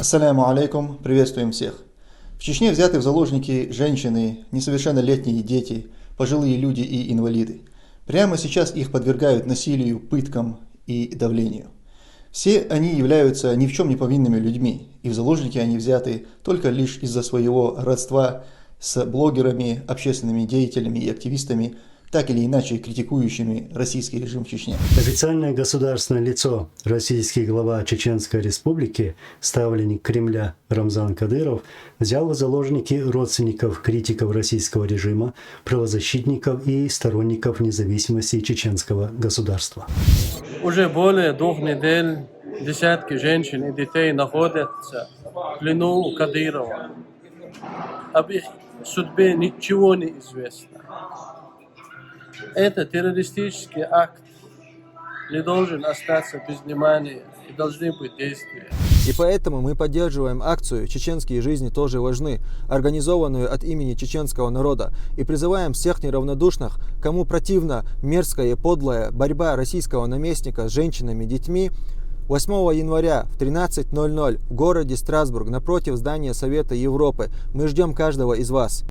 Ассаляму алейкум, приветствуем всех. В Чечне взяты в заложники женщины, несовершеннолетние дети, пожилые люди и инвалиды. Прямо сейчас их подвергают насилию, пыткам и давлению. Все они являются ни в чем не повинными людьми, и в заложники они взяты только лишь из-за своего родства с блогерами, общественными деятелями и активистами, так или иначе критикующими российский режим в Чечне. Официальное государственное лицо, российский глава Чеченской Республики, ставленник Кремля Рамзан Кадыров, взял в заложники родственников критиков российского режима, правозащитников и сторонников независимости чеченского государства. Уже более 2 недель десятки женщин и детей находятся в плену у Кадырова. Об их судьбе ничего не известно. Это террористический акт не должен остаться без внимания и должны быть действия. И поэтому мы поддерживаем акцию «Чеченские жизни тоже важны», организованную от имени чеченского народа, и призываем всех неравнодушных, кому противна мерзкая и подлая борьба российского наместника с женщинами и детьми, 8 января в 13:00 в городе Страсбург напротив здания Совета Европы. Мы ждем каждого из вас.